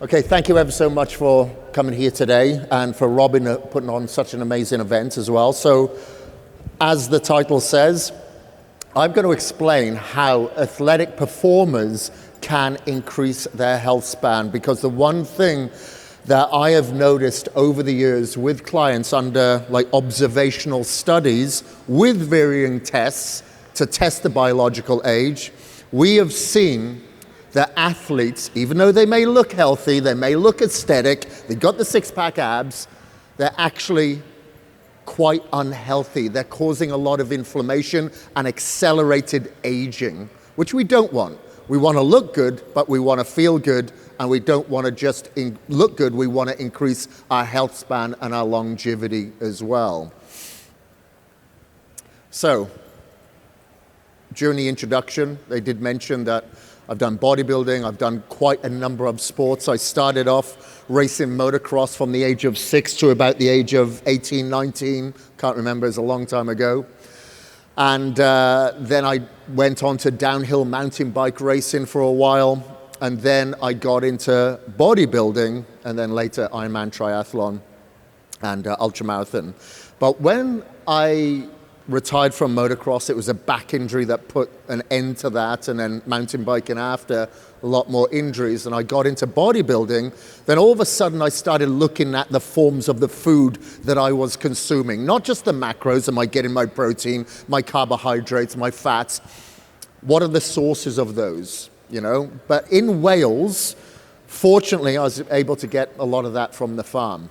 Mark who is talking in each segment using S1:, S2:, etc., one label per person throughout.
S1: Okay, thank you ever so much for coming here today and for Robin putting on such an amazing event as well. So, as the title says, I'm going to explain how athletic performers can increase their health span, because the one thing that I have noticed over the years with clients under observational studies with varying tests to test the biological age, we have seen that athletes, even though they may look healthy, they may look aesthetic, they've got the six-pack abs, they're actually quite unhealthy. They're causing a lot of inflammation and accelerated aging, which we don't want. We want to look good, but we want to feel good, and we don't want to just look good, we want to increase our health span and our longevity as well. So, during the introduction, they did mention that I've done bodybuilding, I've done quite a number of sports. I started off racing motocross from the age of 6 to about the age of 18, 19, can't remember, it's a long time ago. And then I went on to downhill mountain bike racing for a while, and then I got into bodybuilding, and then later Ironman triathlon and ultramarathon. But when I retired from motocross, it was a back injury that put an end to that, and then mountain biking after, a lot more injuries, and I got into bodybuilding. Then all of a sudden I started looking at the forms of the food that I was consuming, not just the macros, am I getting my protein, my carbohydrates, my fats, what are the sources of those, you know? But in Wales, fortunately, I was able to get a lot of that from the farm.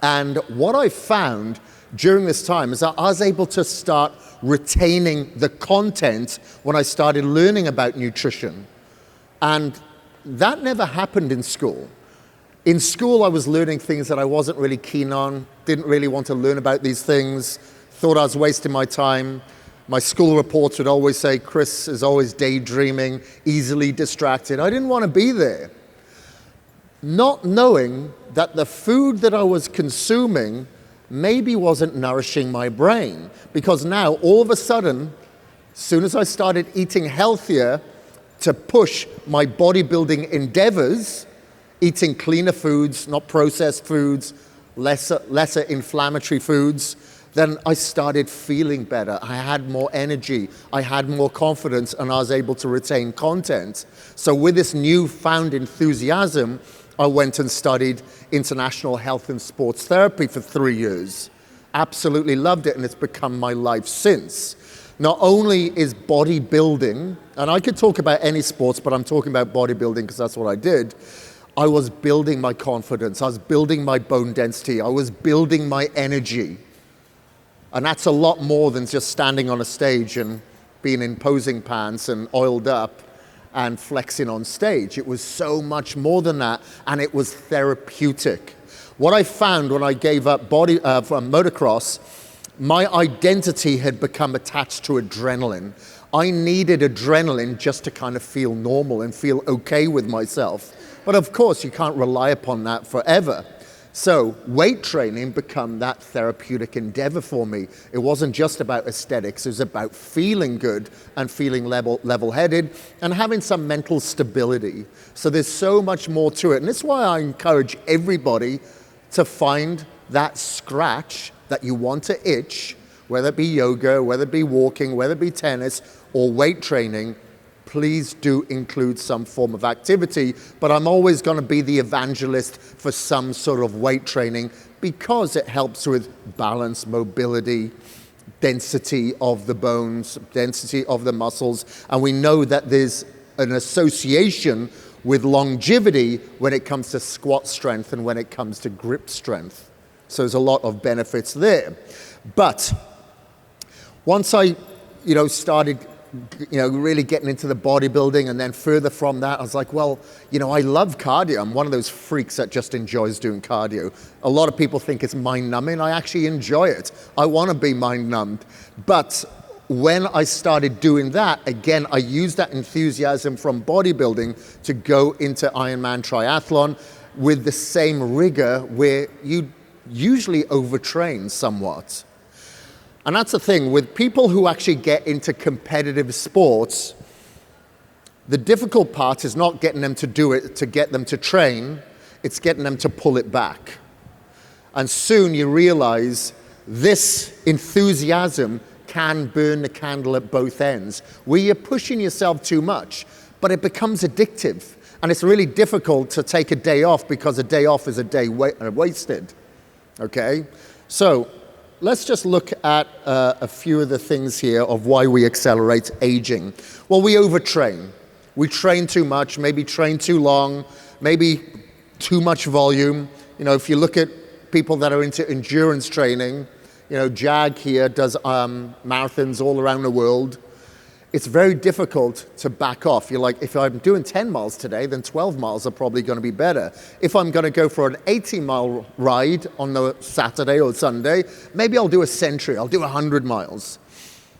S1: And what I found during this time is that I was able to start retaining the content when I started learning about nutrition. And that never happened in school. In school, I was learning things that I wasn't really keen on, didn't really want to learn about these things, thought I was wasting my time. My school reports would always say, Kris is always daydreaming, easily distracted. I didn't want to be there. Not knowing that the food that I was consuming maybe wasn't nourishing my brain, because now all of a sudden, as soon as I started eating healthier to push my bodybuilding endeavors, eating cleaner foods, not processed foods, lesser inflammatory foods, then I started feeling better. I had more energy, I had more confidence, and I was able to retain content. So with this newfound enthusiasm, I went and studied international health and sports therapy for 3 years. Absolutely loved it, and it's become my life since. Not only is bodybuilding, and I could talk about any sports, but I'm talking about bodybuilding because that's what I did. I was building my confidence, I was building my bone density, I was building my energy. And that's a lot more than just standing on a stage and being in posing pants and oiled up and flexing on stage. It was so much more than that, and it was therapeutic. What I found when I gave up motocross, my identity had become attached to adrenaline. I needed adrenaline just to kind of feel normal and feel okay with myself. But of course, you can't rely upon that forever. So weight training became that therapeutic endeavor for me. It wasn't just about aesthetics, it was about feeling good and feeling level-headed and having some mental stability. So there's so much more to it. And that's why I encourage everybody to find that scratch that you want to itch, whether it be yoga, whether it be walking, whether it be tennis or weight training. Please do include some form of activity, but I'm always going to be the evangelist for some sort of weight training because it helps with balance, mobility, density of the bones, density of the muscles, and we know that there's an association with longevity when it comes to squat strength and when it comes to grip strength. So there's a lot of benefits there. But once I started really getting into the bodybuilding, and then further from that, I was like, well, I love cardio. I'm one of those freaks that just enjoys doing cardio. A lot of people think it's mind-numbing. I actually enjoy it. I want to be mind-numbed. But when I started doing that, again, I used that enthusiasm from bodybuilding to go into Ironman triathlon with the same rigor where you usually overtrain somewhat. And that's the thing, with people who actually get into competitive sports, the difficult part is not getting them to do it, to get them to train. it's getting them to pull it back. And soon you realize this enthusiasm can burn the candle at both ends, where you're pushing yourself too much, but it becomes addictive. And it's really difficult to take a day off, because a day off is a day wasted, okay? So let's just look at a few of the things here of why we accelerate aging. Well, we overtrain. We train too much, maybe train too long, maybe too much volume. You know, if you look at people that are into endurance training, you know, Jag here does marathons all around the world. It's very difficult to back off. You're like, if I'm doing 10 miles today, then 12 miles are probably going to be better. If I'm going to go for an 80-mile ride on the Saturday or Sunday, maybe I'll do a century, I'll do 100 miles.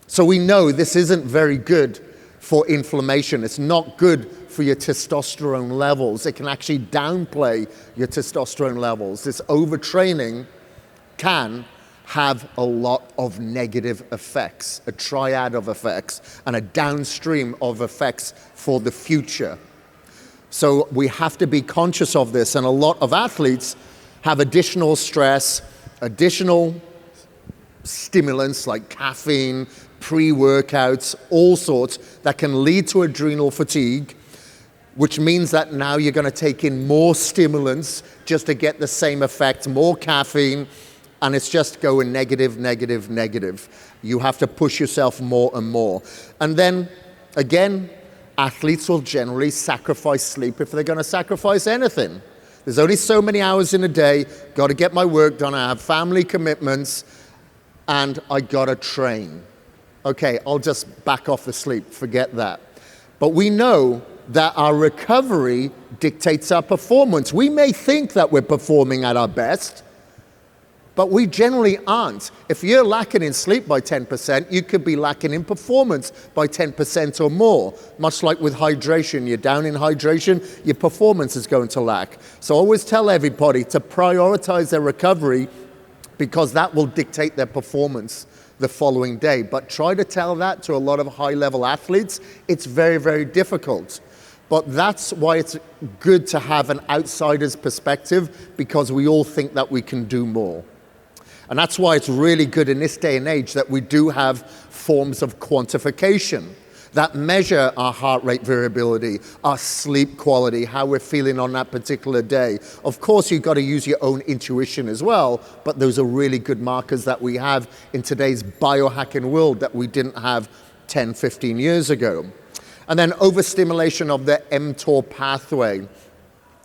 S1: So we know this isn't very good for inflammation. It's not good for your testosterone levels. It can actually downplay your testosterone levels. This overtraining can have a lot of negative effects, a triad of effects, and a downstream of effects for the future. So we have to be conscious of this, and a lot of athletes have additional stress, additional stimulants like caffeine, pre-workouts, all sorts that can lead to adrenal fatigue, which means that now you're going to take in more stimulants just to get the same effect, more caffeine, and it's just going negative, negative, negative. You have to push yourself more and more. And then, again, athletes will generally sacrifice sleep if they're going to sacrifice anything. There's only so many hours in a day, got to get my work done, I have family commitments, and I got to train. Okay, I'll just back off the sleep, forget that. But we know that our recovery dictates our performance. We may think that we're performing at our best, but we generally aren't. If you're lacking in sleep by 10%, you could be lacking in performance by 10% or more. Much like with hydration, you're down in hydration, your performance is going to lack. So I always tell everybody to prioritize their recovery, because that will dictate their performance the following day. But try to tell that to a lot of high-level athletes. It's very, very difficult. But that's why it's good to have an outsider's perspective, because we all think that we can do more. And that's why it's really good in this day and age that we do have forms of quantification that measure our heart rate variability, our sleep quality, how we're feeling on that particular day. Of course, you've got to use your own intuition as well, but those are really good markers that we have in today's biohacking world that we didn't have 10, 15 years ago. And then overstimulation of the mTOR pathway.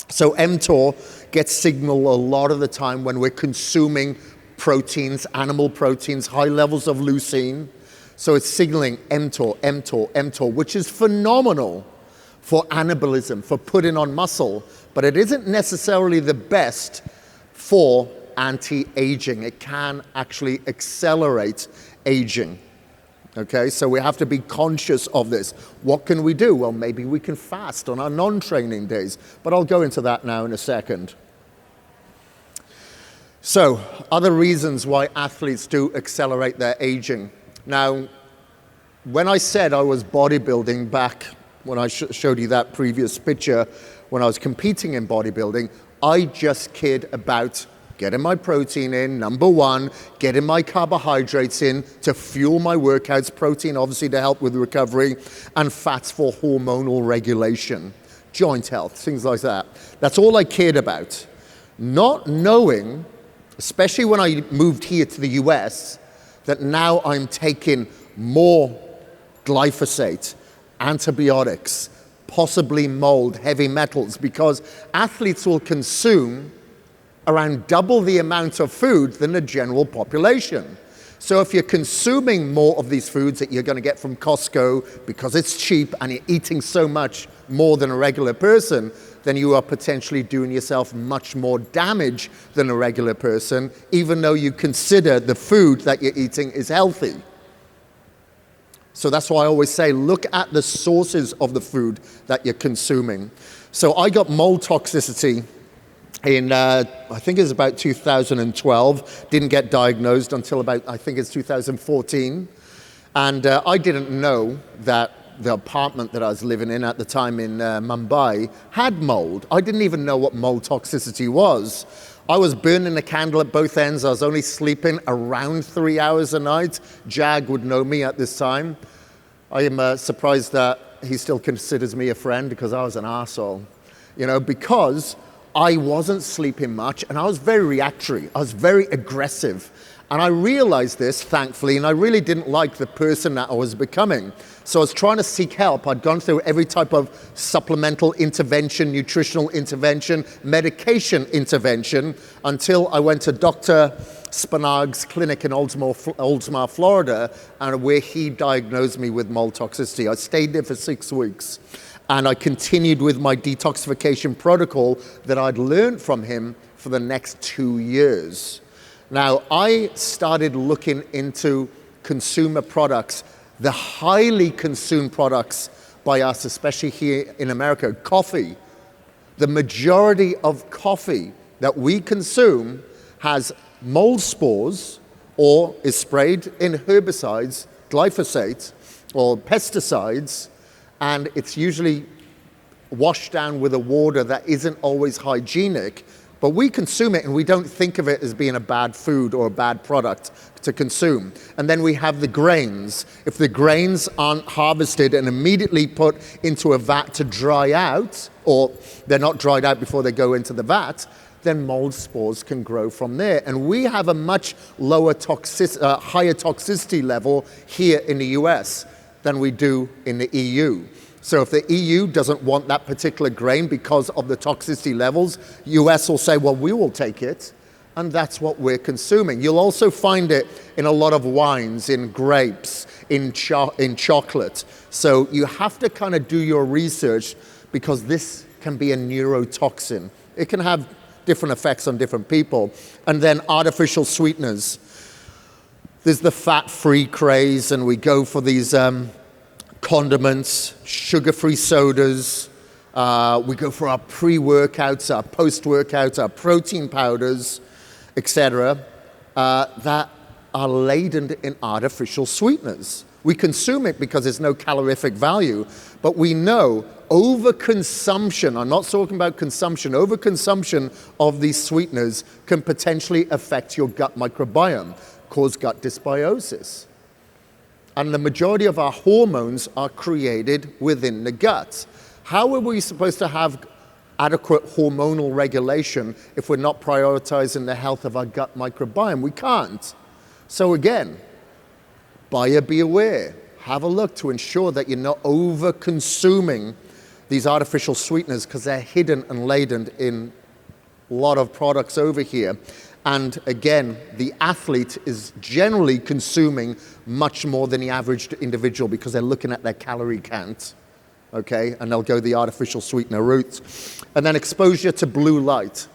S1: So mTOR gets signaled a lot of the time when we're consuming proteins, animal proteins, high levels of leucine. So it's signaling mTOR, mTOR, mTOR, which is phenomenal for anabolism, for putting on muscle, but it isn't necessarily the best for anti-aging. It can actually accelerate aging. Okay, so we have to be conscious of this. What can we do? Well, maybe we can fast on our non-training days, but I'll go into that now in a second. So, other reasons why athletes do accelerate their aging. Now, when I said I was bodybuilding back when I showed you that previous picture, when I was competing in bodybuilding, I just cared about getting my protein in, number one, getting my carbohydrates in to fuel my workouts, protein obviously to help with recovery, and fats for hormonal regulation, joint health, things like that. That's all I cared about. Not knowing, especially when I moved here to the US, that now I'm taking more glyphosate, antibiotics, possibly mold, heavy metals, because athletes will consume around double the amount of food than the general population. So if you're consuming more of these foods that you're going to get from Costco because it's cheap and you're eating so much more than a regular person, then you are potentially doing yourself much more damage than a regular person, even though you consider the food that you're eating is healthy. So that's why I always say, look at the sources of the food that you're consuming. So I got mold toxicity in, I think it was about 2012. Didn't get diagnosed until about, I think it's 2014. And I didn't know that the apartment that I was living in at the time in Mumbai had mold. I didn't even know what mold toxicity was. I was burning a candle at both ends. I was only sleeping around 3 hours a night. Jag would know me at this time. I am surprised that he still considers me a friend, because I was an arsehole. Because I wasn't sleeping much and I was very reactory. I was very aggressive. And I realized this, thankfully, and I really didn't like the person that I was becoming. So I was trying to seek help. I'd gone through every type of supplemental intervention, nutritional intervention, medication intervention, until I went to Dr. Spanag's clinic in Oldsmar, Florida, and where he diagnosed me with mold toxicity. I stayed there for 6 weeks, and I continued with my detoxification protocol that I'd learned from him for the next 2 years. Now, I started looking into consumer products, the highly consumed products by us, especially here in America. Coffee. The majority of coffee that we consume has mold spores or is sprayed in herbicides, glyphosate, or pesticides, and it's usually washed down with a water that isn't always hygienic. But we consume it and we don't think of it as being a bad food or a bad product to consume. And then we have the grains. If the grains aren't harvested and immediately put into a vat to dry out, or they're not dried out before they go into the vat, then mold spores can grow from there. And we have a much lower higher toxicity level here in the US than we do in the EU. So if the EU doesn't want that particular grain because of the toxicity levels, US will say, well, we will take it, and that's what we're consuming. You'll also find it in a lot of wines, in grapes, in chocolate. So you have to kind of do your research, because this can be a neurotoxin. It can have different effects on different people. And then artificial sweeteners. There's the fat-free craze, and we go for these condiments, sugar-free sodas. We go for our pre-workouts, our post-workouts, our protein powders, etc., that are laden in artificial sweeteners. We consume it because there's no calorific value, but we know overconsumption, I'm not talking about consumption, overconsumption of these sweeteners can potentially affect your gut microbiome, cause gut dysbiosis. And the majority of our hormones are created within the gut. How are we supposed to have adequate hormonal regulation if we're not prioritizing the health of our gut microbiome? We can't. So again, buyer be aware. Have a look to ensure that you're not over-consuming these artificial sweeteners, because they're hidden and laden in a lot of products over here. And again, the athlete is generally consuming much more than the average individual, because they're looking at their calorie count, okay? And they'll go the artificial sweetener route. And then exposure to blue light.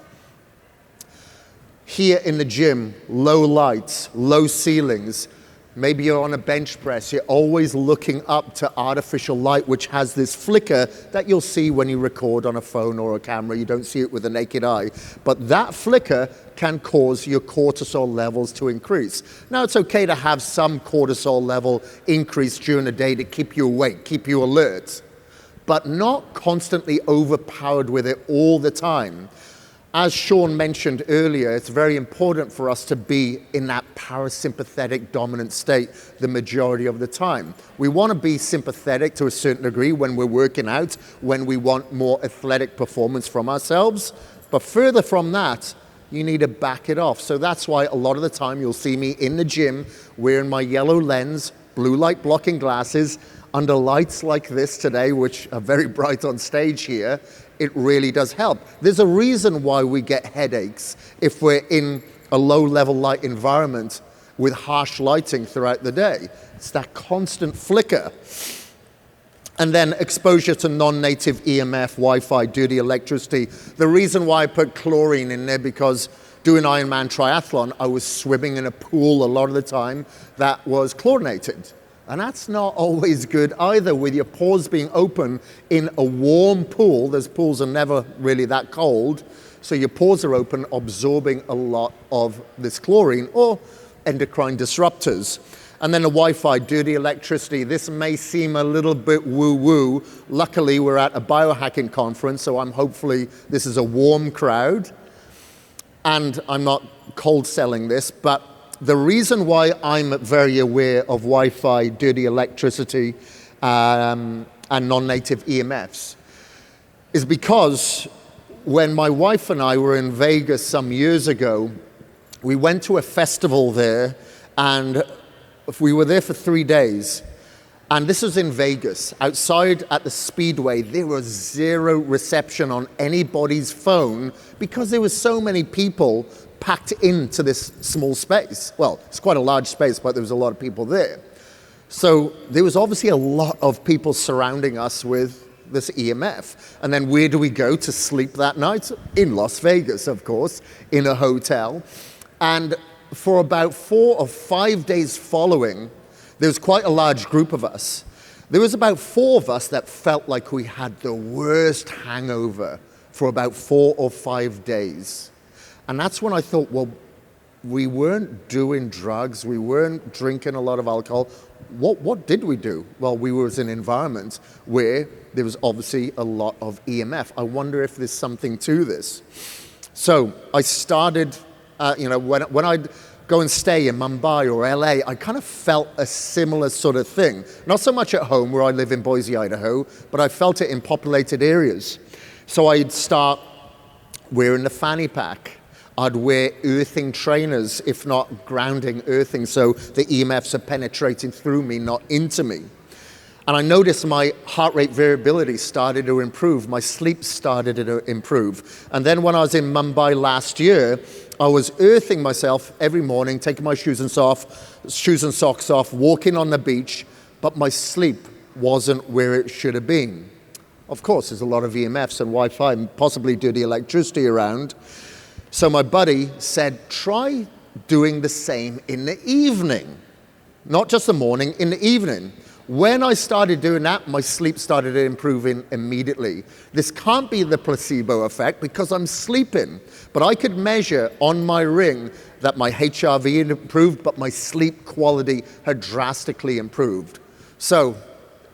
S1: Here in the gym, low lights, low ceilings. Maybe you're on a bench press, you're always looking up to artificial light, which has this flicker that you'll see when you record on a phone or a camera. You don't see it with the naked eye. But that flicker can cause your cortisol levels to increase. Now, it's okay to have some cortisol level increase during the day to keep you awake, keep you alert, but not constantly overpowered with it all the time. As Sean mentioned earlier, it's very important for us to be in that parasympathetic dominant state the majority of the time. We want to be sympathetic to a certain degree when we're working out, when we want more athletic performance from ourselves. But further from that, you need to back it off. So that's why a lot of the time you'll see me in the gym wearing my yellow lens, blue light blocking glasses, under lights like this today, which are very bright on stage here. It really does help. There's a reason why we get headaches if we're in a low-level light environment with harsh lighting throughout the day. It's that constant flicker. And then exposure to non-native EMF, Wi-Fi, dirty electricity. The reason why I put chlorine in there, because doing Ironman triathlon, I was swimming in a pool a lot of the time that was chlorinated. And that's not always good either, with your pores being open in a warm pool. Those pools are never really that cold. So your pores are open, absorbing a lot of this chlorine or endocrine disruptors. And then the Wi-Fi, dirty electricity. This may seem a little bit woo-woo. Luckily, we're at a biohacking conference, so hopefully this is a warm crowd. And I'm not cold selling this, but the reason why I'm very aware of Wi-Fi, dirty electricity, and non-native EMFs is because when my wife and I were in Vegas some years ago, we went to a festival there, and we were there for 3 days. And this was in Vegas. Outside at the Speedway, there was zero reception on anybody's phone because there was so many people packed into this small space. Well, it's quite a large space, but there was a lot of people there. So there was obviously a lot of people surrounding us with this EMF. And then where do we go to sleep that night? In Las Vegas, of course, in a hotel. And for about 4 or 5 days following, there was quite a large group of us. There was about 4 of us that felt like we had the worst hangover for about 4 or 5 days. And that's when I thought, well, we weren't doing drugs, we weren't drinking a lot of alcohol. What did we do? Well, we were in an environment where there was obviously a lot of EMF. I wonder if there's something to this. So I started, when I'd go and stay in Mumbai or LA, I kind of felt a similar sort of thing. Not so much at home, where I live in Boise, Idaho, but I felt it in populated areas. So I'd start wearing the fanny pack. I'd wear earthing trainers, if not grounding earthing, so the EMFs are penetrating through me, not into me. And I noticed my heart rate variability started to improve. My sleep started to improve. And then when I was in Mumbai last year, I was earthing myself every morning, taking my shoes and socks off, walking on the beach, but my sleep wasn't where it should have been. Of course, there's a lot of EMFs and Wi-Fi, and possibly dirty electricity around. So my buddy said, try doing the same in the evening. Not just the morning, in the evening. When I started doing that, my sleep started improving immediately. This can't be the placebo effect because I'm sleeping. But I could measure on my ring that my HRV had improved, but my sleep quality had drastically improved. So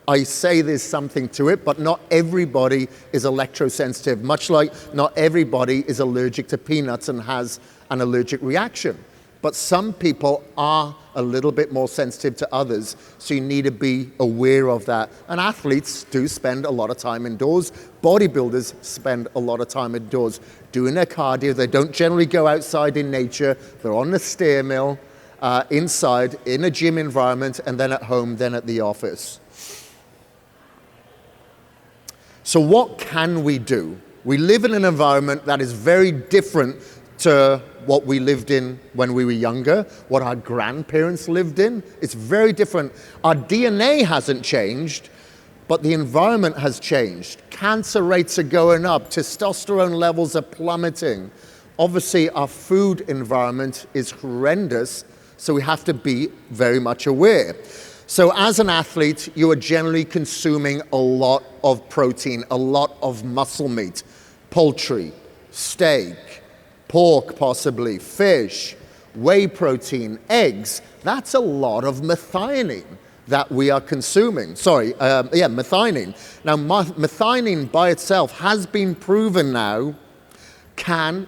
S1: I say there's something to it, but not everybody is electrosensitive, much like not everybody is allergic to peanuts and has an allergic reaction. But some people are a little bit more sensitive to others, so you need to be aware of that. And athletes do spend a lot of time indoors. Bodybuilders spend a lot of time indoors doing their cardio. They don't generally go outside in nature. They're on the stair mill, inside, in a gym environment, and then at home, then at the office. So what can we do? We live in an environment that is very different to what we lived in when we were younger, what our grandparents lived in. It's very different. Our DNA hasn't changed, but the environment has changed. Cancer rates are going up, testosterone levels are plummeting. Obviously, our food environment is horrendous, so we have to be very much aware. So as an athlete, you are generally consuming a lot of protein, a lot of muscle meat, poultry, steak, pork possibly, fish, whey protein, eggs. That's a lot of methionine that we are consuming. Methionine. Now, methionine by itself has been proven now can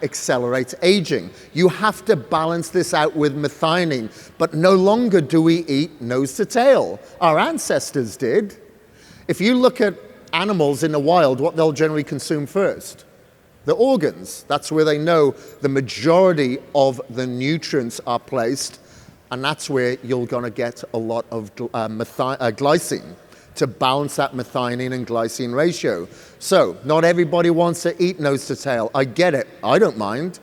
S1: accelerate aging. You have to balance this out with methionine, but no longer do we eat nose to tail. Our ancestors did. If you look at animals in the wild, what they'll generally consume first? The organs. That's where they know the majority of the nutrients are placed, and that's where you're going to get a lot of glycine to balance that methionine and glycine ratio. So, not everybody wants to eat nose to tail. I get it. I don't mind.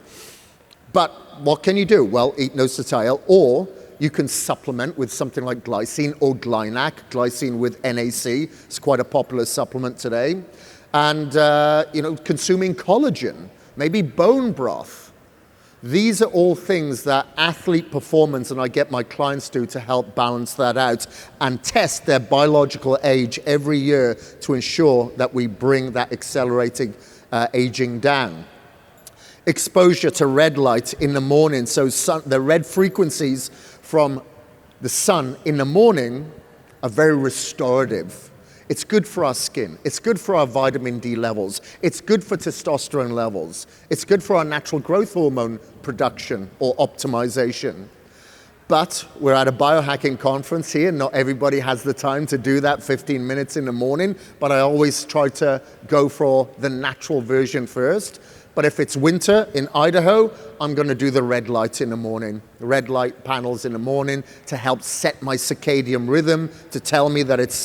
S1: But what can you do? Well, eat nose to tail, or you can supplement with something like glycine or Glynac, glycine with NAC. It's quite a popular supplement today. And, consuming collagen, maybe bone broth. These are all things that athlete performance, and I get my clients to help balance that out and test their biological age every year to ensure that we bring that accelerating aging down. Exposure to red light in the morning, so the red frequencies from the sun in the morning are very restorative. It's good for our skin. It's good for our vitamin D levels. It's good for testosterone levels. It's good for our natural growth hormone production or optimization. But we're at a biohacking conference here. Not everybody has the time to do that 15 minutes in the morning, but I always try to go for the natural version first. But if it's winter in Idaho, I'm going to do the red light in the morning, the red light panels in the morning to help set my circadian rhythm, to tell me that it's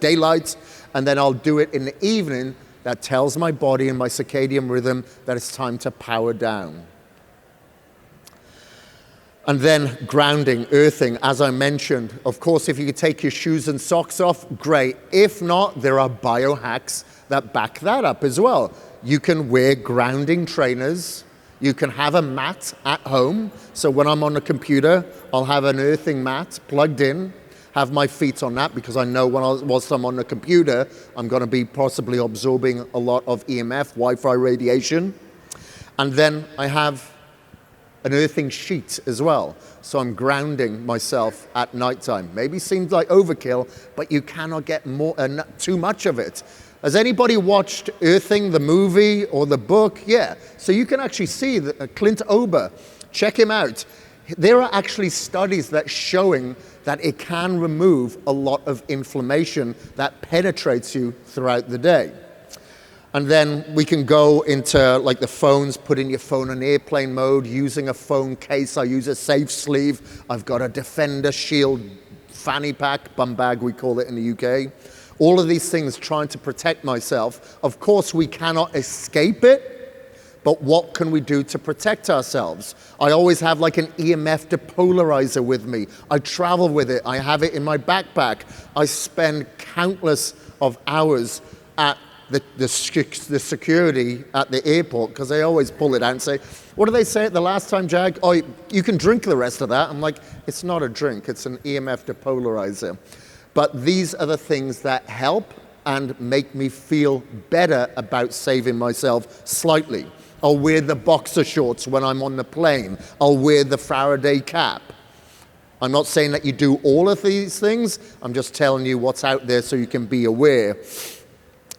S1: daylight, and then I'll do it in the evening that tells my body and my circadian rhythm that it's time to power down. And then grounding, earthing, as I mentioned. Of course, if you could take your shoes and socks off, great. If not, there are biohacks that back that up as well. You can wear grounding trainers. You can have a mat at home. So when I'm on the computer, I'll have an earthing mat plugged in, have my feet on that because I know whilst I'm on the computer, I'm going to be possibly absorbing a lot of EMF, Wi-Fi radiation. And then I have an earthing sheet as well. So I'm grounding myself at nighttime. Maybe seems like overkill, but you cannot get too much of it. Has anybody watched Earthing, the movie or the book? Yeah. So you can actually see that Clint Ober, check him out. There are actually studies that showing that it can remove a lot of inflammation that penetrates you throughout the day. And then we can go into like the phones, putting your phone in airplane mode, using a phone case. I use a safe sleeve. I've got a Defender Shield fanny pack, bum bag we call it in the UK. All of these things trying to protect myself. Of course, we cannot escape it, but what can we do to protect ourselves? I always have like an EMF depolarizer with me. I travel with it. I have it in my backpack. I spend countless of hours at the security at the airport because they always pull it out and say, what did they say the last time, Jag? Oh, you can drink the rest of that. I'm like, it's not a drink, it's an EMF depolarizer. But these are the things that help and make me feel better about saving myself slightly. I'll wear the boxer shorts when I'm on the plane. I'll wear the Faraday cap. I'm not saying that you do all of these things. I'm just telling you what's out there so you can be aware.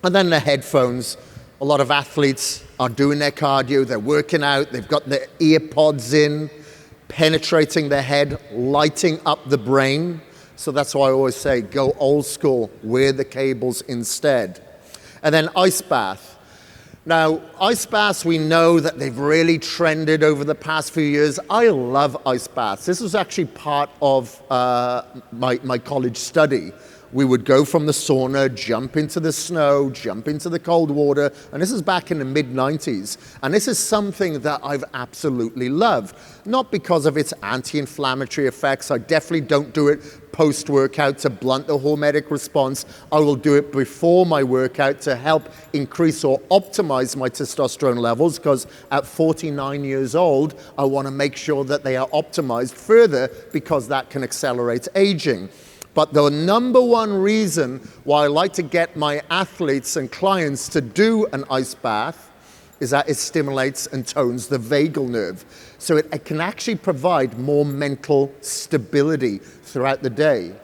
S1: And then the headphones. A lot of athletes are doing their cardio, they're working out, they've got their ear pods in, penetrating their head, lighting up the brain. So that's why I always say, go old school, wear the cables instead. And then ice bath. Now, ice baths, we know that they've really trended over the past few years. I love ice baths. This was actually part of my college study. We would go from the sauna, jump into the snow, jump into the cold water, and this is back in the mid-90s. And this is something that I've absolutely loved. Not because of its anti-inflammatory effects. I definitely don't do it post-workout to blunt the hormetic response. I will do it before my workout to help increase or optimize my testosterone levels, because at 49 years old, I want to make sure that they are optimized further because that can accelerate aging. But the number one reason why I like to get my athletes and clients to do an ice bath is that it stimulates and tones the vagal nerve. So it can actually provide more mental stability throughout the day.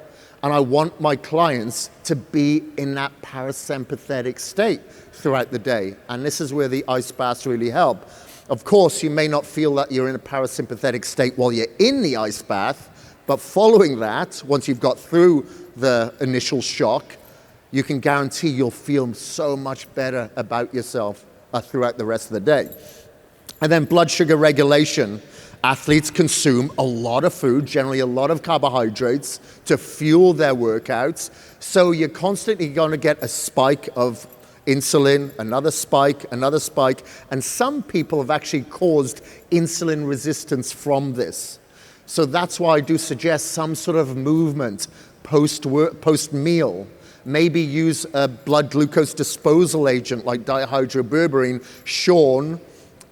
S1: And I want my clients to be in that parasympathetic state throughout the day. And this is where the ice baths really help. Of course, you may not feel that you're in a parasympathetic state while you're in the ice bath, but following that, once you've got through the initial shock, you can guarantee you'll feel so much better about yourself throughout the rest of the day. And then blood sugar regulation. Athletes consume a lot of food, generally a lot of carbohydrates, to fuel their workouts. So you're constantly going to get a spike of insulin, another spike, and some people have actually caused insulin resistance from this. So that's why I do suggest some sort of movement post-meal. Maybe use a blood glucose disposal agent like dihydroberberine. Sean,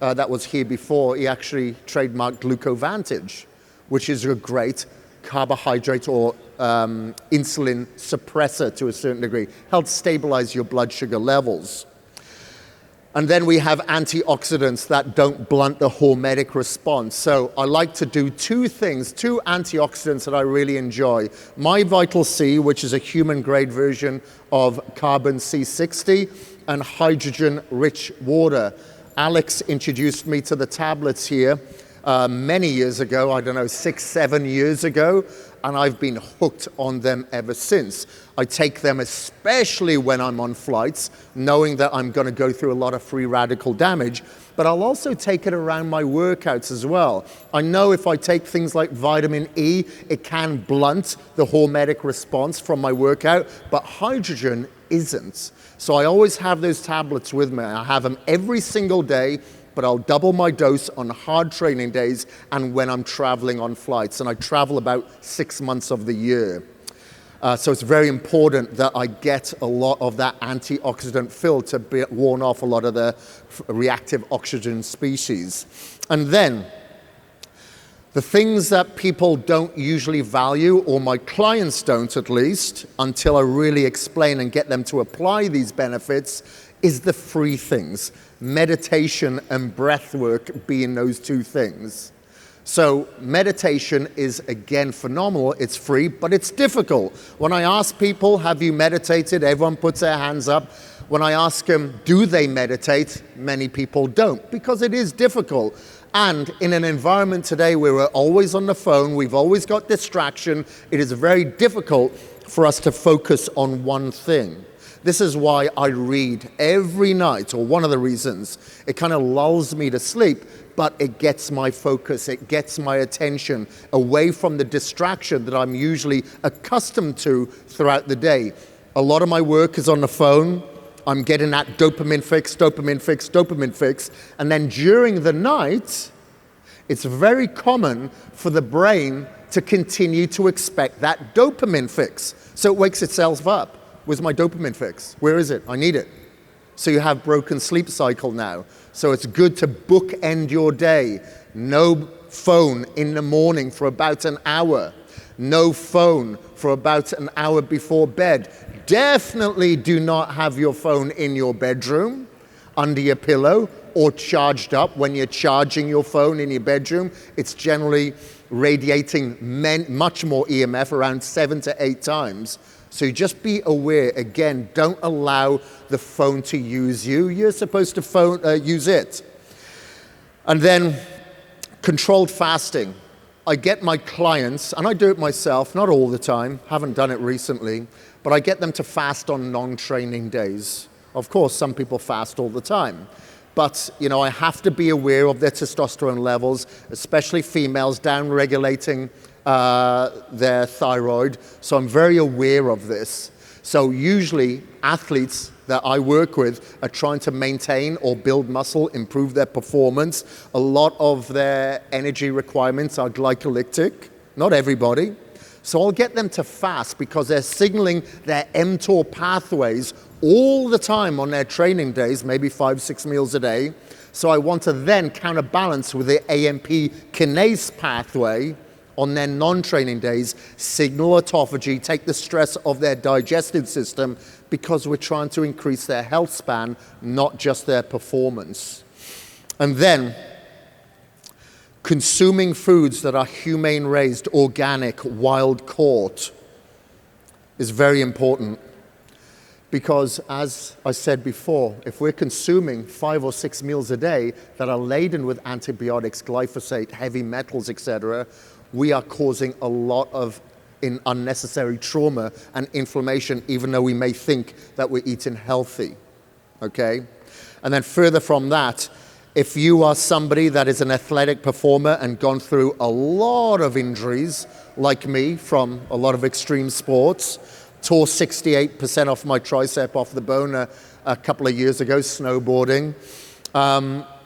S1: that was here before, he actually trademarked Glucovantage, which is a great carbohydrate or insulin suppressor to a certain degree. Helps stabilize your blood sugar levels. And then we have antioxidants that don't blunt the hormetic response. So I like to do two things, two antioxidants that I really enjoy. My Vital C, which is a human-grade version of carbon C60, and hydrogen-rich water. Alex introduced me to the tablets here many years ago, I don't know, 6, 7 years ago, and I've been hooked on them ever since. I take them especially when I'm on flights, knowing that I'm going to go through a lot of free radical damage, but I'll also take it around my workouts as well. I know if I take things like vitamin E, it can blunt the hormetic response from my workout, but hydrogen isn't. So I always have those tablets with me. I have them every single day, but I'll double my dose on hard training days and when I'm traveling on flights. And I travel about 6 months of the year. So it's very important that I get a lot of that antioxidant fill to warn off a lot of the reactive oxygen species. And then, the things that people don't usually value, or my clients don't at least, until I really explain and get them to apply these benefits, is the free things. Meditation and breath work being those two things. So meditation is, again, phenomenal. It's free, but it's difficult. When I ask people, have you meditated? Everyone puts their hands up. When I ask them, do they meditate? Many people don't, because it is difficult. And in an environment today where we're always on the phone, we've always got distraction, it is very difficult for us to focus on one thing. This is why I read every night, or one of the reasons. It kind of lulls me to sleep, but it gets my focus, it gets my attention away from the distraction that I'm usually accustomed to throughout the day. A lot of my work is on the phone. I'm getting that dopamine fix, dopamine fix, dopamine fix. And then during the night, it's very common for the brain to continue to expect that dopamine fix. So it wakes itself up. Where's my dopamine fix? Where is it? I need it. So you have broken sleep cycle now. So it's good to bookend your day. No phone in the morning for about an hour. No phone for about an hour before bed. Definitely do not have your phone in your bedroom, under your pillow, or charged up. When you're charging your phone in your bedroom, it's generally radiating much more EMF, around 7 to 8 times. So just be aware, again, don't allow the phone to use you. You're supposed to use it. And then controlled fasting. I get my clients, and I do it myself, not all the time, haven't done it recently, but I get them to fast on non-training days. Of course, some people fast all the time. But, I have to be aware of their testosterone levels, especially females down-regulating their thyroid. So I'm very aware of this. So usually athletes that I work with are trying to maintain or build muscle, improve their performance. A lot of their energy requirements are glycolytic, not everybody. So I'll get them to fast because they're signaling their mTOR pathways all the time on their training days, maybe 5-6 meals a day. So I want to then counterbalance with the AMP kinase pathway on their non-training days, signal autophagy, take the stress of their digestive system, because we're trying to increase their health span, not just their performance. And then, consuming foods that are humane raised, organic, wild caught is very important. Because as I said before, if we're consuming 5 or 6 meals a day that are laden with antibiotics, glyphosate, heavy metals, etc., we are causing a lot of unnecessary trauma and inflammation, even though we may think that we're eating healthy, okay? And then further from that, if you are somebody that is an athletic performer and gone through a lot of injuries, like me, from a lot of extreme sports, tore 68% off my tricep off the bone a couple of years ago, snowboarding,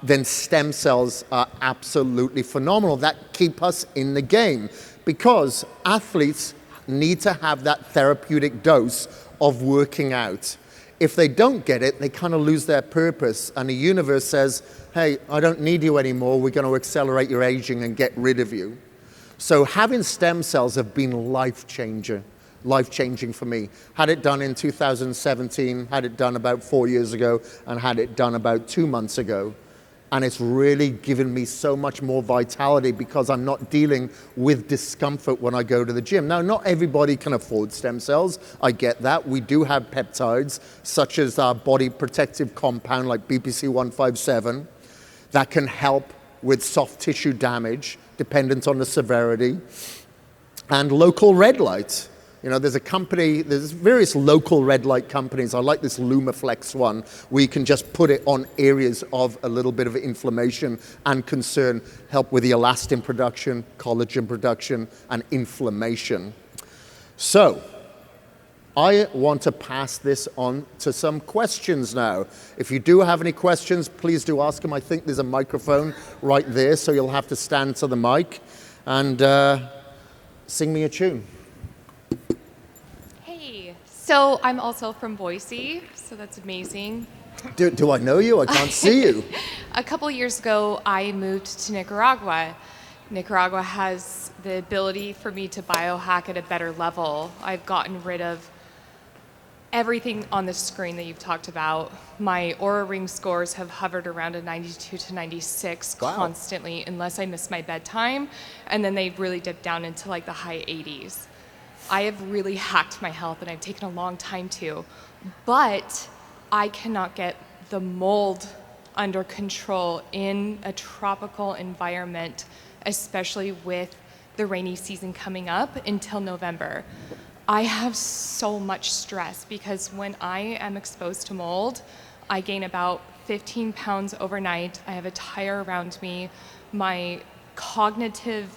S1: then stem cells are absolutely phenomenal. That keep us in the game, because athletes need to have that therapeutic dose of working out. If they don't get it, they kind of lose their purpose, and the universe says, hey, I don't need you anymore, we're going to accelerate your aging and get rid of you. So having stem cells have been life changer. life-changing for me. Had it done in 2017, had it done about 4 years ago, and had it done about 2 months ago. And it's really given me so much more vitality because I'm not dealing with discomfort when I go to the gym. Now, not everybody can afford stem cells. I get that. We do have peptides, such as our body protective compound like BPC-157, that can help with soft tissue damage, dependent on the severity, and local red light. You know, there's a company, there's various local red light companies. I like this LumaFlex one, where you can just put it on areas of a little bit of inflammation and concern, help with the elastin production, collagen production, and inflammation. So, I want to pass this on to some questions now. If you do have any questions, please do ask them. I think there's a microphone right there, so you'll have to stand to the mic and sing me a tune.
S2: So I'm also from Boise, so that's amazing.
S1: Do I know you? I can't see you.
S2: A couple years ago, I moved to Nicaragua. Nicaragua has the ability for me to biohack at a better level. I've gotten rid of everything on the screen that you've talked about. My Oura Ring scores have hovered around a 92 to 96 constantly, unless I miss my bedtime, and then they really dip down into like the high 80s. I have really hacked my health, and I've taken a long time to, but I cannot get the mold under control in a tropical environment, especially with the rainy season coming up until November. I have so much stress because when I am exposed to mold, I gain about 15 pounds overnight. I have a tire around me. My cognitive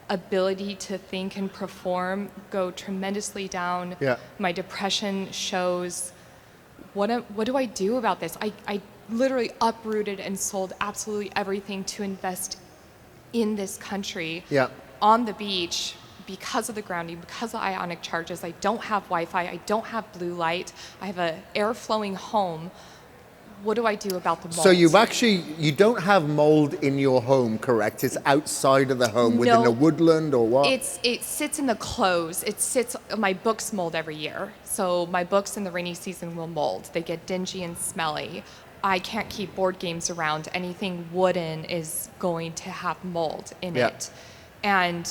S2: ability to think and perform go tremendously down.
S1: Yeah.
S2: My depression shows. What do I do about this? I literally uprooted and sold absolutely everything to invest in this country.
S1: Yeah.
S2: On the beach, because of the grounding, because of ionic charges. I don't have Wi-Fi. I don't have blue light. I have an air-flowing home. What do I do about the mold?
S1: So you don't have mold in your home, correct? It's outside of the home, within a woodland or what?
S2: It sits in the clothes. My books mold every year. So my books in the rainy season will mold. They get dingy and smelly. I can't keep board games around. Anything wooden is going to have mold in it. And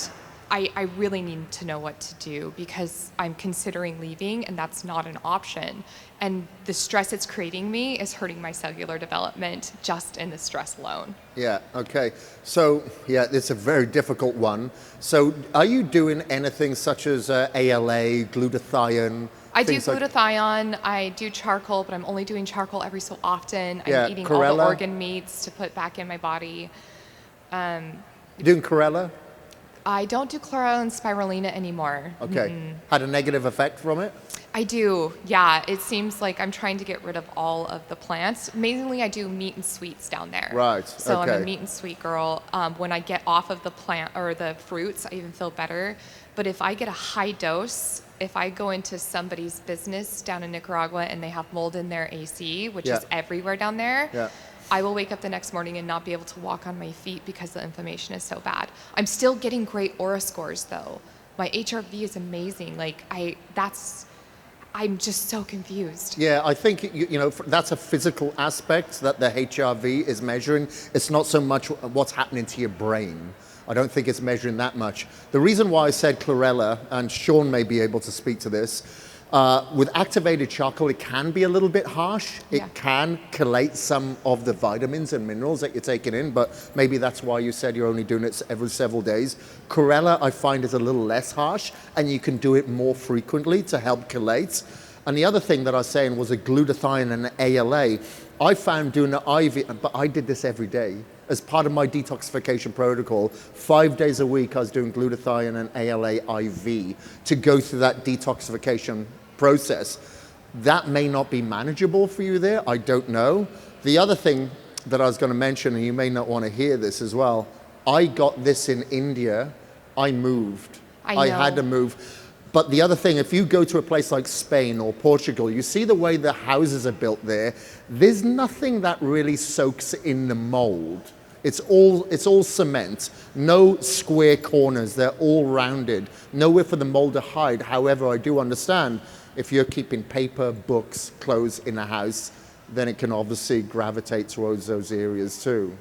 S2: I really need to know what to do because I'm considering leaving and that's not an option. And the stress it's creating me is hurting my cellular development just in the stress alone.
S1: Yeah, okay. So, yeah, it's a very difficult one. So are you doing anything such as ALA, glutathione?
S2: I do glutathione, I do charcoal, but I'm only doing charcoal every so often. I'm eating all the organ meats to put back in my body.
S1: You doing chlorella?
S2: I don't do chlorella and spirulina anymore.
S1: Okay. Mm-hmm. Had a negative effect from it?
S2: I do, yeah. It seems like I'm trying to get rid of all of the plants. Amazingly, I do meat and sweets down there.
S1: Right,
S2: So I'm a meat and sweet girl. When I get off of the plant or the fruits, I even feel better. But if I get a high dose, if I go into somebody's business down in Nicaragua and they have mold in their AC, which is everywhere down there, I will wake up the next morning and not be able to walk on my feet because the inflammation is so bad. I'm still getting great Aura scores though. My HRV is amazing. I'm just so confused.
S1: Yeah, I think, that's a physical aspect that the HRV is measuring. It's not so much what's happening to your brain. I don't think it's measuring that much. The reason why I said chlorella, and Sean may be able to speak to this, with activated charcoal, it can be a little bit harsh. It can chelate some of the vitamins and minerals that you're taking in, but maybe that's why you said you're only doing it every several days. Chlorella, I find, is a little less harsh, and you can do it more frequently to help chelate. And the other thing that I was saying was a glutathione and an ALA. I found doing the IV, but I did this every day. As part of my detoxification protocol, 5 days a week I was doing glutathione and ALA IV to go through that detoxification process. That may not be manageable for you there, I don't know. The other thing that I was going to mention, and you may not want to hear this as well, I got this in India, I moved. I had to move. But the other thing, if you go to a place like Spain or Portugal, you see the way the houses are built there, there's nothing that really soaks in the mold. It's all cement, no square corners, they're all rounded, nowhere for the mold to hide. However, I do understand if you're keeping paper, books, clothes in a house, then it can obviously gravitate towards those areas too.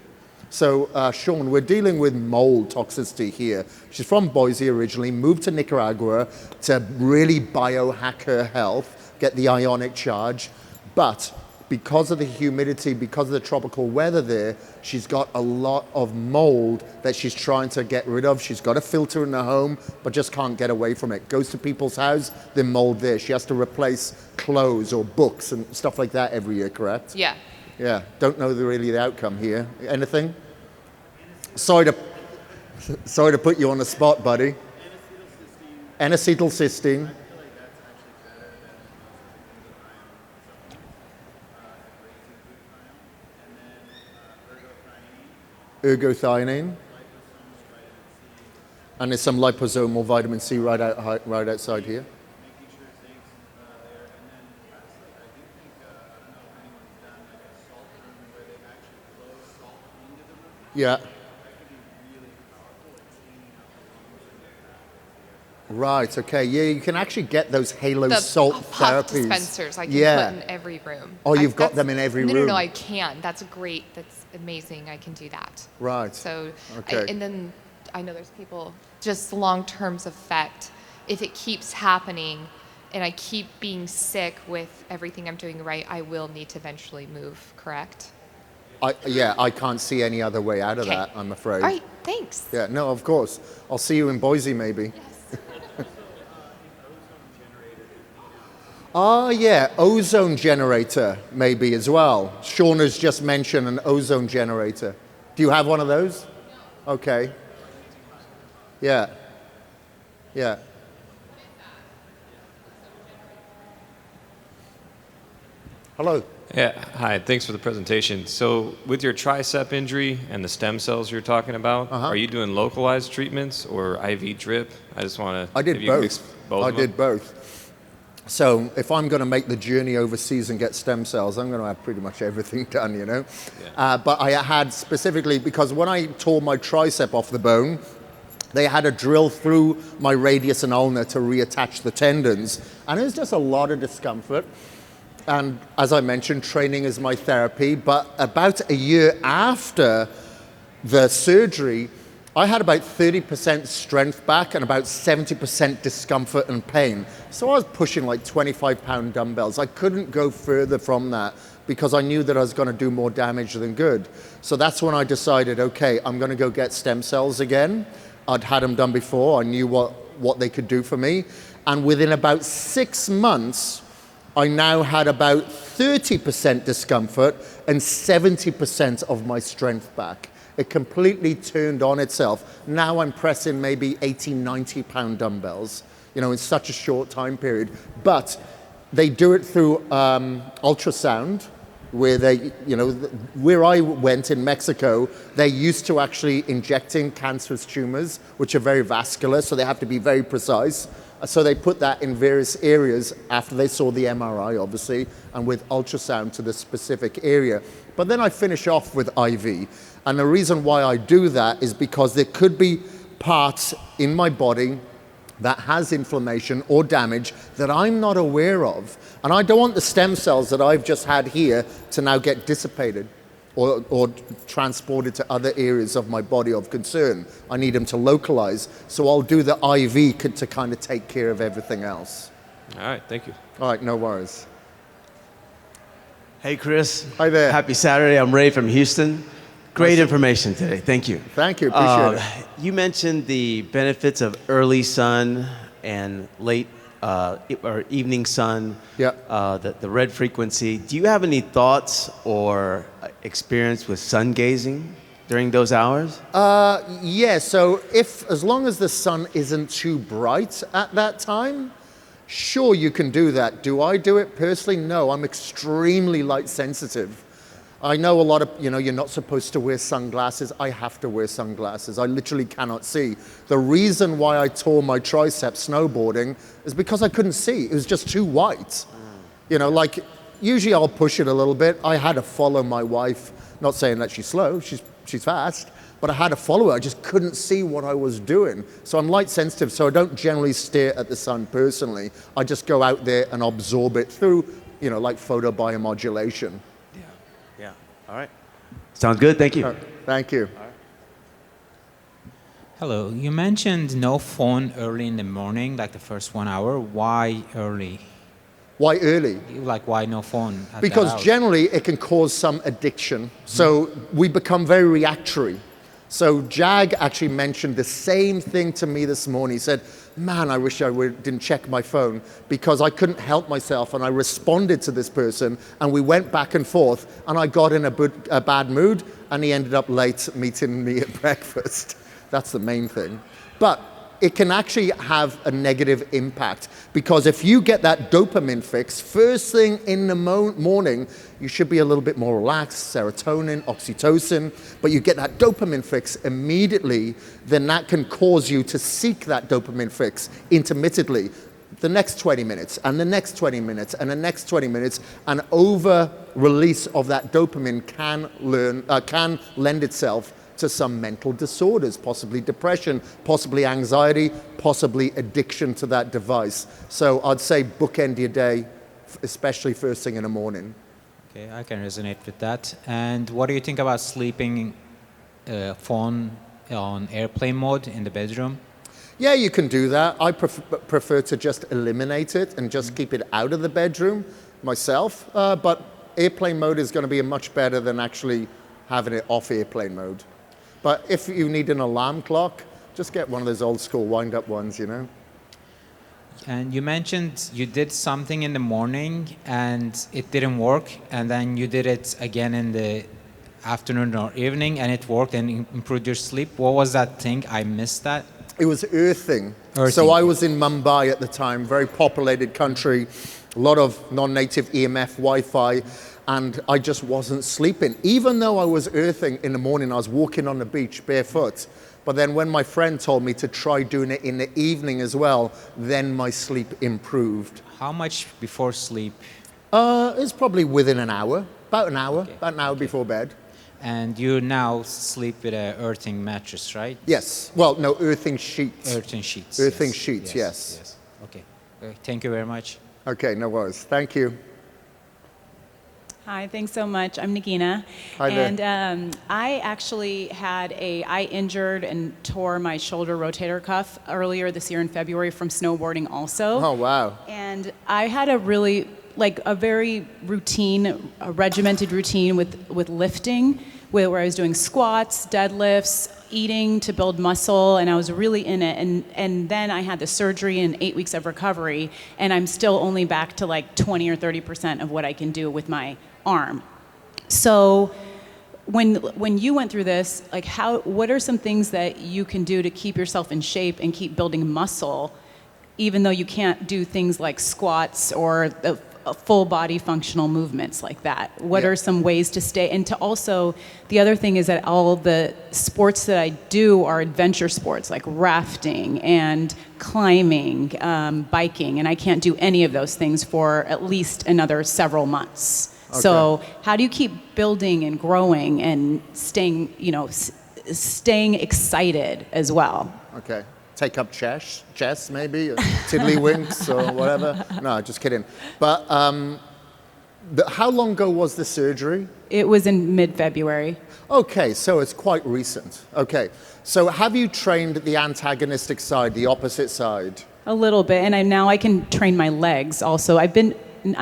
S1: So Sean, we're dealing with mold toxicity here. She's from Boise originally, moved to Nicaragua to really biohack her health, get the ionic charge, but because of the humidity, because of the tropical weather there, she's got a lot of mold that she's trying to get rid of. She's got a filter in her home, but just can't get away from it. Goes to people's house, there's mold there. She has to replace clothes or books and stuff like that every year, correct?
S2: Yeah.
S1: Yeah, don't know really the outcome here. Anything? Sorry to put you on the spot, buddy. N-acetylcysteine. Ergothioneine, and there's some liposomal vitamin C right outside here. Yeah. Right, okay. Yeah, you can actually get those halo salt
S2: puff
S1: therapies.
S2: dispensers I can put in every room.
S1: Oh, you've got them in every room?
S2: No, I can. That's great. That's amazing. I can do that.
S1: Right.
S2: So,
S1: okay.
S2: And then I know there's people, just long-term effect. If it keeps happening and I keep being sick with everything I'm doing right, I will need to eventually move, correct?
S1: I can't see any other way out of that, I'm afraid.
S2: All right, thanks.
S1: Yeah, no, of course. I'll see you in Boise, maybe.
S2: Yes.
S1: Yeah, ozone generator maybe as well. Sean has just mentioned an ozone generator. Do you have one of those? No. Okay. Yeah. Yeah. Hello.
S3: Yeah, hi, thanks for the presentation. So with your tricep injury and the stem cells you're talking about, are you doing localized treatments or IV drip? I just want to...
S1: I did both. I did both. So if I'm going to make the journey overseas and get stem cells, I'm going to have pretty much everything done, you know. Yeah. But I had specifically, because when I tore my tricep off the bone, they had to drill through my radius and ulna to reattach the tendons. And it was just a lot of discomfort. And as I mentioned, training is my therapy. But about a year after the surgery, I had about 30% strength back and about 70% discomfort and pain. So I was pushing like 25-pound dumbbells. I couldn't go further from that because I knew that I was going to do more damage than good. So that's when I decided, okay, I'm going to go get stem cells again. I'd had them done before. I knew what they could do for me. And within about 6 months, I now had about 30% discomfort and 70% of my strength back. It completely turned on itself. Now I'm pressing maybe 80, 90-pound dumbbells, you know, in such a short time period. But they do it through ultrasound, where they, you know, where I went in Mexico, they're used to actually injecting cancerous tumors, which are very vascular, so they have to be very precise. So they put that in various areas after they saw the MRI, obviously, and with ultrasound to the specific area. But then I finish off with IV. And the reason why I do that is because there could be parts in my body that has inflammation or damage that I'm not aware of. And I don't want the stem cells that I've just had here to now get dissipated or transported to other areas of my body of concern. I need them to localize. So I'll do the IV to kind of take care of everything else.
S3: All right, thank you.
S1: All right, no worries.
S4: Hey, Kris.
S1: Hi there.
S4: Happy Saturday. I'm Ray from Houston. Great information today. Thank you.
S1: Thank you. Appreciate it.
S4: You mentioned the benefits of early sun and late or evening sun,
S1: Yeah.
S4: the red frequency. Do you have any thoughts or experience with sun gazing during those hours?
S1: Yeah, so as long as the sun isn't too bright at that time, sure, you can do that. Do I do it personally? No, I'm extremely light sensitive. I know a lot of, you're not supposed to wear sunglasses. I have to wear sunglasses. I literally cannot see. The reason why I tore my tricep snowboarding is because I couldn't see. It was just too white. Like usually I'll push it a little bit. I had to follow my wife, not saying that she's slow. She's she's fast, but I had to follow her. I just couldn't see what I was doing. So I'm light sensitive, so I don't generally stare at the sun personally. I just go out there and absorb it through, like photobiomodulation.
S4: Yeah. All right. Sounds good. Thank you.
S1: Thank you.
S5: Hello. You mentioned no phone early in the morning, like the first 1 hour. Why early?
S1: Why early?
S5: Like, why no phone at
S1: Because
S5: that hour?
S1: generally it can cause some addiction. So we become very reactory. So Jag actually mentioned the same thing to me this morning. He said, man, I wish I didn't check my phone because I couldn't help myself, and I responded to this person, and we went back and forth, and I got in a bad mood, and he ended up late meeting me at breakfast. That's the main thing. But it can actually have a negative impact, because if you get that dopamine fix first thing in the morning, you should be a little bit more relaxed, serotonin, oxytocin, but you get that dopamine fix immediately, then that can cause you to seek that dopamine fix intermittently. The next 20 minutes, and the next 20 minutes, and the next 20 minutes, and over release of that dopamine can lend itself to some mental disorders, possibly depression, possibly anxiety, possibly addiction to that device. So I'd say bookend your day, especially first thing in the morning.
S5: Okay, I can resonate with that. And what do you think about sleeping phone on airplane mode in the bedroom?
S1: Yeah, you can do that. I prefer to just eliminate it and just keep it out of the bedroom myself. But airplane mode is going to be much better than actually having it off airplane mode. But if you need an alarm clock, just get one of those old school wind-up ones,
S5: And you mentioned you did something in the morning and it didn't work, and then you did it again in the afternoon or evening and it worked and improved your sleep. What was that thing? I missed that.
S1: It was earthing.
S5: Earthing.
S1: So I was in Mumbai at the time, very populated country, a lot of non-native EMF Wi-Fi, and I just wasn't sleeping. Even though I was earthing in the morning, I was walking on the beach barefoot. But then when my friend told me to try doing it in the evening as well, then my sleep improved.
S5: How much before sleep?
S1: It's probably within an hour, about an hour before bed.
S5: And you now sleep with an earthing mattress, right?
S1: Yes. Well, no, earthing sheets.
S5: Earthing sheets.
S1: Earthing sheets, yes.
S5: Okay. Thank you very much.
S1: Okay, no worries. Thank you.
S6: Hi, thanks so much. I'm Nagina.
S1: Hi there.
S6: And I actually I injured and tore my shoulder rotator cuff earlier this year in February from snowboarding also.
S1: Oh, wow.
S6: And I had a really, a very routine, a regimented routine with lifting, where I was doing squats, deadlifts, eating to build muscle, and I was really in it. And then I had the surgery and 8 weeks of recovery, and I'm still only back to 20 or 30% of what I can do with my arm. So when you went through this, what are some things that you can do to keep yourself in shape and keep building muscle, even though you can't do things like squats or full body functional movements like that? What are some ways to stay? And to also, the other thing is that all the sports that I do are adventure sports, like rafting and climbing, biking, and I can't do any of those things for at least another several months. Okay. So how do you keep building and growing and staying excited as well? Okay.
S1: Take up chess maybe, or tiddlywinks or whatever. No, just kidding. But how long ago was the surgery?
S6: It was in mid-February.
S1: Okay, so it's quite recent. Okay, so have you trained the antagonistic side, the opposite side?
S6: A little bit, and now I can train my legs also. I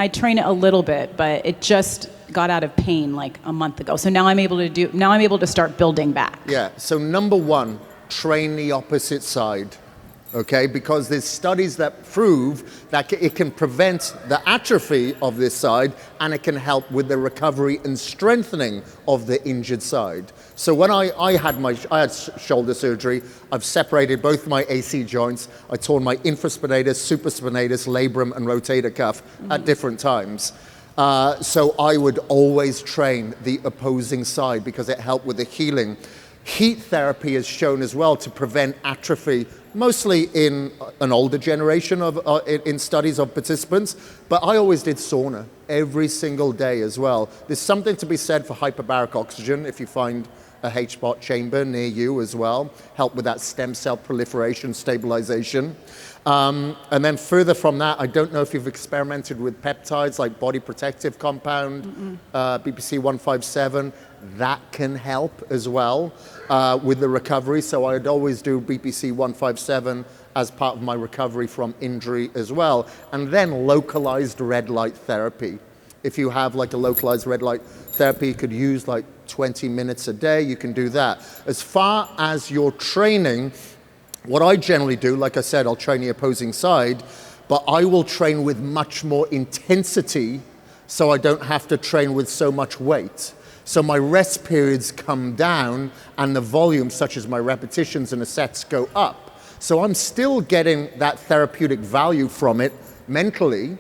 S6: train it a little bit, but it just got out of pain a month ago. So now I'm able to start building back.
S1: Yeah, so number one, train the opposite side, okay? Because there's studies that prove that it can prevent the atrophy of this side, and it can help with the recovery and strengthening of the injured side. So when I had shoulder surgery, I've separated both my AC joints. I torn my infraspinatus, supraspinatus, labrum, and rotator cuff at different times. So I would always train the opposing side because it helped with the healing. Heat therapy is shown as well to prevent atrophy, mostly in an older generation in studies of participants, But I always did sauna every single day as well. There's something to be said for hyperbaric oxygen if you find a H-spot chamber near you as well. Help with that stem cell proliferation, stabilization. And then further from that, I don't know if you've experimented with peptides like body protective compound, BPC 157. That can help as well with the recovery. So I'd always do BPC 157 as part of my recovery from injury as well. And then localized red light therapy. If you have like a localized red light therapy, you could use like 20 minutes a day, you can do that. As far as your training, what I generally do, like I said, I'll train the opposing side, but I will train with much more intensity so I don't have to train with so much weight. So my rest periods come down and the volume, such as my repetitions and the sets, go up. So I'm still getting that therapeutic value from it mentally,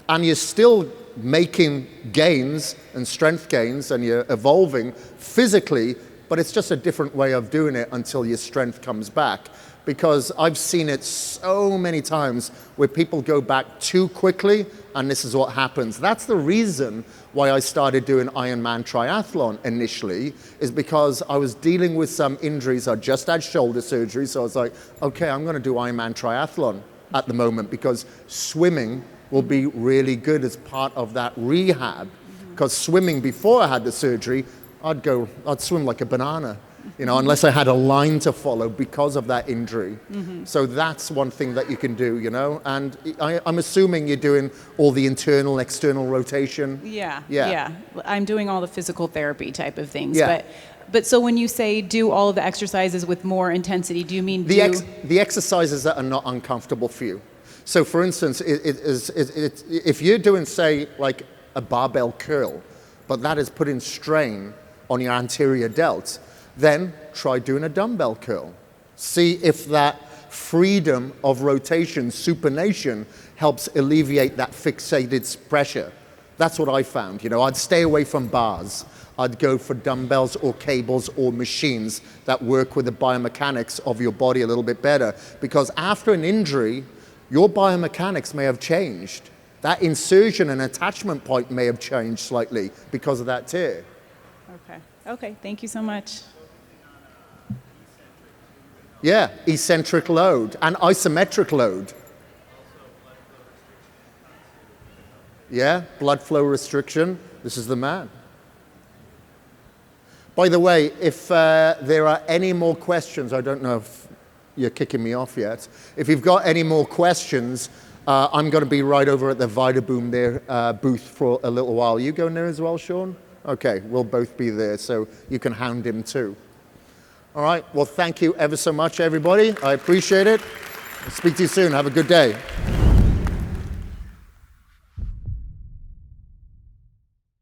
S1: and you're still making gains and strength gains, and you're evolving physically, but it's just a different way of doing it until your strength comes back. Because I've seen it so many times where people go back too quickly, and this is what happens. That's the reason why I started doing Ironman triathlon initially, is because I was dealing with some injuries. I just had shoulder surgery, so I was like, okay, I'm gonna do Ironman triathlon at the moment because swimming will be really good as part of that rehab. Because swimming before I had the surgery, I'd swim like a banana, unless I had a line to follow because of that injury. So that's one thing that you can do, and I'm assuming you're doing all the internal, external rotation.
S6: Yeah. I'm doing all the physical therapy type of things.
S1: Yeah.
S6: But so when you say do all of the exercises with more intensity, do you mean
S1: the exercises that are not uncomfortable for you? So for instance, if you're doing, say, like a barbell curl, but that is putting strain on your anterior delt, then try doing a dumbbell curl. See if that freedom of rotation, supination, helps alleviate that fixated pressure. That's what I found. I'd stay away from bars. I'd go for dumbbells or cables or machines that work with the biomechanics of your body a little bit better. Because after an injury, your biomechanics may have changed. That insertion and attachment point may have changed slightly because of that tear.
S6: Okay, thank you so much.
S1: Yeah, eccentric load and isometric load. Yeah, blood flow restriction. This is the man. By the way, if there are any more questions, I don't know if you're kicking me off yet. If you've got any more questions, I'm going to be right over at the Vitaboom there booth for a little while. You going there as well, Sean? Okay, we'll both be there, so you can hound him too. All right, well, thank you ever so much, everybody. I appreciate it. I'll speak to you soon. Have a good day.